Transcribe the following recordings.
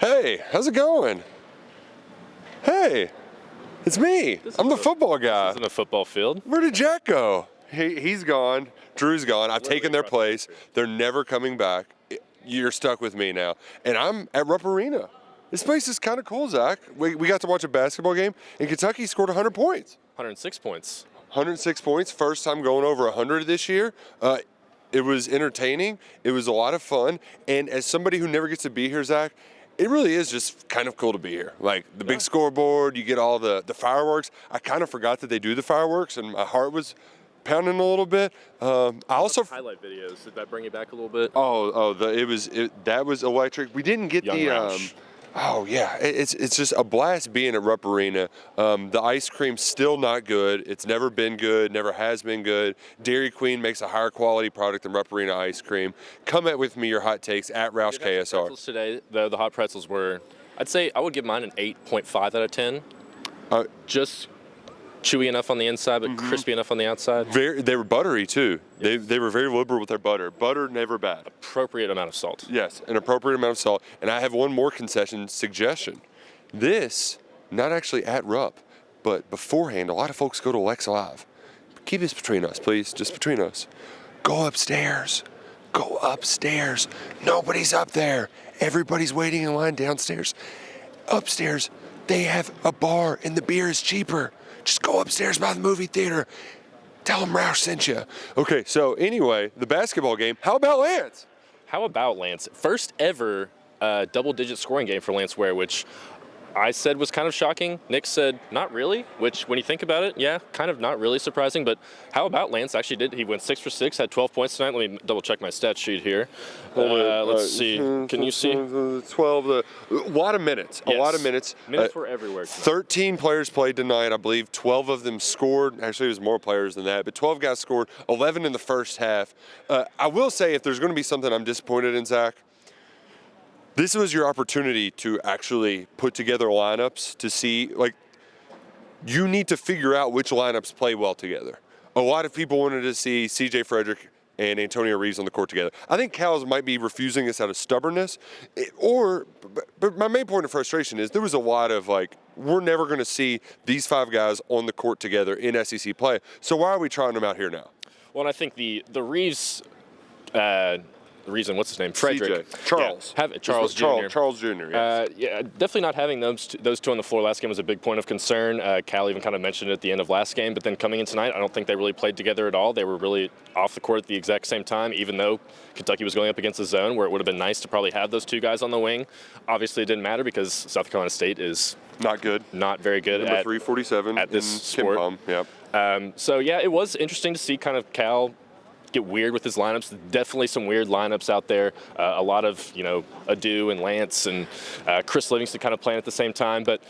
Hey, how's it going? Hey, it's me. I'm the football guy. This isn't a football field. Where did Jack go? He's gone. Drew's gone. I've taken their place. They're never coming back. You're stuck with me now. And I'm at Rupp Arena. This place is kind of cool, Zach. We got to watch a basketball game, and Kentucky scored 100 points. 106 points. 106 points. First time going over 100 this year. It was entertaining. It was a lot of fun. And as somebody who never gets to be here, Zach, it really is just kind of cool to be here. Like the big scoreboard, you get all the fireworks. I kind of forgot that they do the fireworks, and my heart was pounding a little bit. I also highlight videos. Did that bring you back a little bit? That was electric. We didn't get Young Roush. Oh yeah, it's just a blast being at Rupp Arena. The ice cream's still not good. It's never been good, never has been good. Dairy Queen makes a higher quality product than Rupp Arena ice cream. Come at with me your hot takes at Roush KSR. Pretzels today, though, the hot pretzels were, I'd say I would give mine an 8.5 out of 10. Just chewy enough on the inside, but crispy enough on the outside. They were buttery too. Yes. They were very liberal with their butter. Butter never bad. Appropriate amount of salt. Yes, an appropriate amount of salt. And I have one more concession suggestion. This, not actually at Rupp, but beforehand, a lot of folks go to Lex Live. Keep this between us, please, just between us. Go upstairs. Go upstairs. Nobody's up there. Everybody's waiting in line downstairs. Upstairs, they have a bar and the beer is cheaper. Just go upstairs by the movie theater. Tell them Roush sent you. Okay, so anyway, the basketball game. How about Lance? How about Lance? First ever double-digit scoring game for Lance Ware, which I said was kind of shocking. Nick said, not really, which when you think about it, yeah, kind of not really surprising. But how about Lance actually did? He went 6 for 6, had 12 points tonight. Let me double-check my stat sheet here. Let's see. Can you see? 12. A lot of minutes. Yes. A lot of minutes. Minutes were everywhere. 13 players played tonight, I believe. 12 of them scored. Actually, it was more players than that. But 12 guys scored, 11 in the first half. I will say, if there's going to be something I'm disappointed in, Zach, this was your opportunity to actually put together lineups to see, like, you need to figure out which lineups play well together. A lot of people wanted to see C.J. Frederick and Antonio Reeves on the court together. I think Cal's might be refusing this out of stubbornness, but my main point of frustration is there was a lot of, like, we're never going to see these 5 guys on the court together in SEC play, so why are we trying them out here now? Well, and I think the Reeves the reason, what's his name? Frederick. CJ. Charles. Yeah, Charles Jr. Charles Jr., yes. Yeah, definitely not having those two on the floor last game was a big point of concern. Cal even kind of mentioned it at the end of last game, but then coming in tonight, I don't think they really played together at all. They were really off the court at the exact same time, even though Kentucky was going up against a zone where it would have been nice to probably have those 2 guys on the wing. Obviously, it didn't matter because South Carolina State is not good. Not very good Number 347 at this sport. Yep. So, yeah, it was interesting to see kind of Cal get weird with his lineups. Definitely some weird lineups out there. A lot of, Adu and Lance and Chris Livingston kind of playing at the same time. But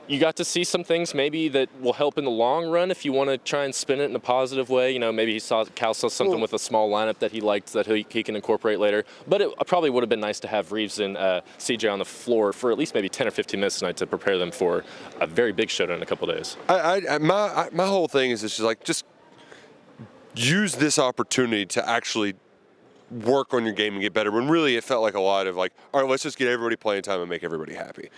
you got to see some things maybe that will help in the long run if you want to try and spin it in a positive way. Maybe Cal saw something with a small lineup that he liked that he can incorporate later. But it probably would have been nice to have Reeves and CJ on the floor for at least maybe 10 or 15 minutes tonight to prepare them for a very big showdown in a couple days. My whole thing is just use this opportunity to actually work on your game and get better, when really it felt like a lot of like, all right, let's just get everybody playing time and make everybody happy.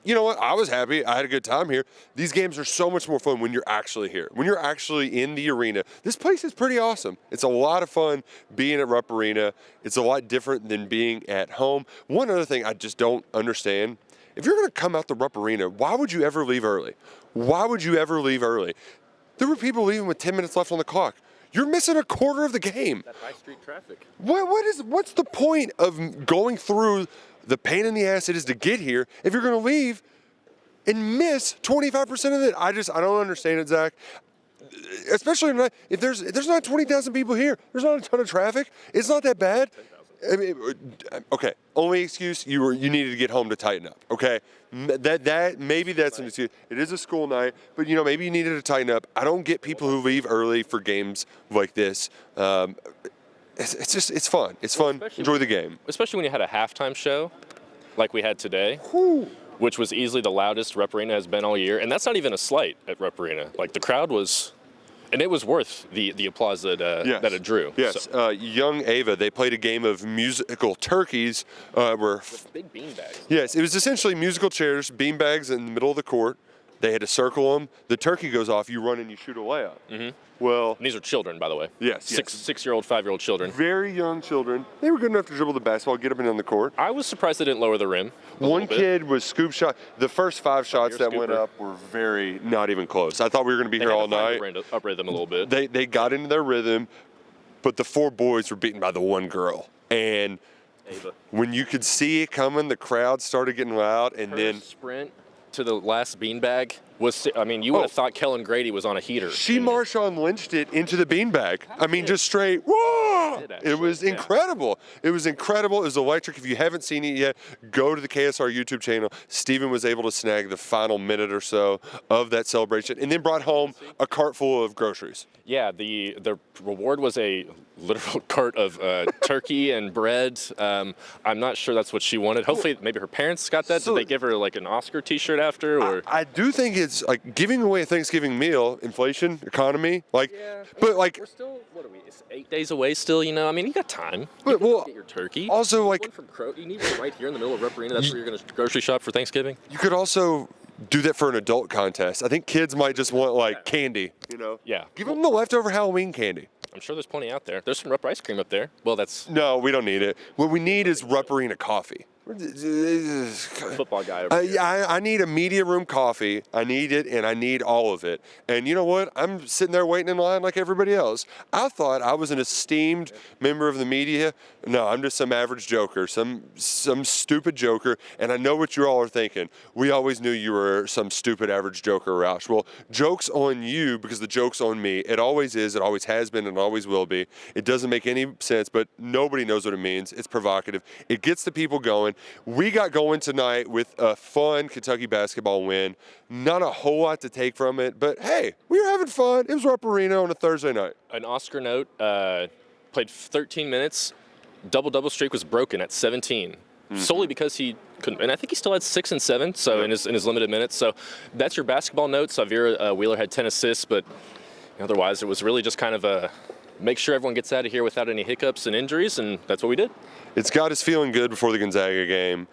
You know what? I was happy. I had a good time here. These games are so much more fun when you're actually here, when you're actually in the arena. This place is pretty awesome. It's a lot of fun being at Rupp Arena. It's a lot different than being at home. One other thing I just don't understand, if you're going to come out the Rupp Arena, why would you ever leave early? Why would you ever leave early? There were people leaving with 10 minutes left on the clock. You're missing a quarter of the game. That high street traffic. What's the point of going through the pain in the ass it is to get here if you're going to leave and miss 25% of it? I don't understand it, Zach. Especially if there's not 20,000 people here, there's not a ton of traffic. It's not that bad. I mean, okay. Only excuse you needed to get home to tighten up. Okay, that maybe that's an excuse. It is a school night, but maybe you needed to tighten up. I don't get people who leave early for games like this. It's fun. It's fun. Enjoy the game. Especially when you had a halftime show like we had today. Whew. Which was easily the loudest Rupp Arena has been all year, and that's not even a slight at Rupp Arena. Like the crowd was. And it was worth the applause that that it drew. Yes, So. young Ava, they played a game of musical turkeys. Where With big beanbags. Yes, it was essentially musical chairs, beanbags in the middle of the court. They had to circle them. The turkey goes off. You run and you shoot a layup. Mm-hmm. Well, and these are children, by the way. Yes, Six-year-old, 5-year-old children. Very young children. They were good enough to dribble the basketball, get up and down the court. I was surprised they didn't lower the rim. One kid was scoop shot. The first 5 shots that went up were very not even close. I thought we were going to be here all night. Up rhythm a little bit. They got into their rhythm, but the 4 boys were beaten by the 1 girl. And Ava. when you could see it coming, the crowd started getting loud, and Her then sprint to the last beanbag was, I mean, you would have thought Kellen Grady was on a heater. She Marshawn Lynched it into the beanbag. I mean, just straight, whoa! It was incredible. It was incredible. It was electric. If you haven't seen it yet, go to the KSR YouTube channel. Steven was able to snag the final minute or so of that celebration and then brought home a cart full of groceries. Yeah, the reward was a literal cart of turkey and bread. I'm not sure that's what she wanted. Hopefully, maybe her parents got that. Did they give her like an Oscar T-shirt after? Or I do think it's like giving away a Thanksgiving meal, inflation, economy, like. Yeah, but like we're still, what are we? It's 8 days away still. You know, I mean, you got time. But, You well, get your turkey. also like you need one right here in the middle of Rep Arena. That's where you're going to grocery shop for Thanksgiving. you could also do that for an adult contest. I think kids might just want like candy, you know. Yeah. Give them the leftover Halloween candy. I'm sure there's plenty out there. There's some Rupp ice cream up there. Well, that's No, we don't need it. What we need is Rupp Arena coffee. football guy over here. I need a media room coffee. I need it, and I need all of it. And you know what? I'm sitting there waiting in line like everybody else. I thought I was an esteemed member of the media. No, I'm just some average joker, some stupid joker. And I know what you all are thinking. We always knew you were some stupid average joker, Roush. Well, joke's on you because the joke's on me. It always is. It always has been, and always will be. It doesn't make any sense, but nobody knows what it means. It's provocative. It gets the people going. We got going tonight with a fun Kentucky basketball win. Not a whole lot to take from it, but hey, we were having fun. It was Rupp Arena on a Thursday night. An Oscar note, played 13 minutes. Double streak was broken at 17, solely because he couldn't. And I think he still had 6 and 7, so in his limited minutes. So that's your basketball note. Xavier Wheeler had 10 assists, but otherwise it was really just kind of a make sure everyone gets out of here without any hiccups and injuries, and that's what we did. It's got us feeling good before the Gonzaga game,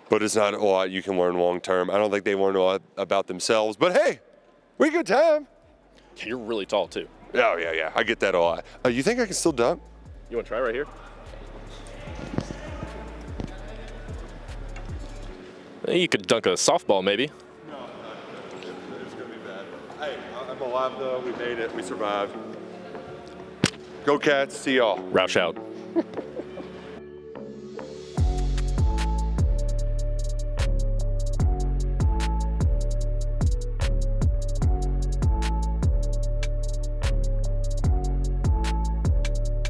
but it's not a lot you can learn long term. I don't think they learned a lot about themselves, but hey, we had a good time. You're really tall too. Oh, yeah. I get that a lot. You think I can still dunk? You want to try right here? You could dunk a softball, maybe. No, it's going to be bad. Hey, I'm alive, though. We made it. We survived. Go Cats. See y'all. Roush out.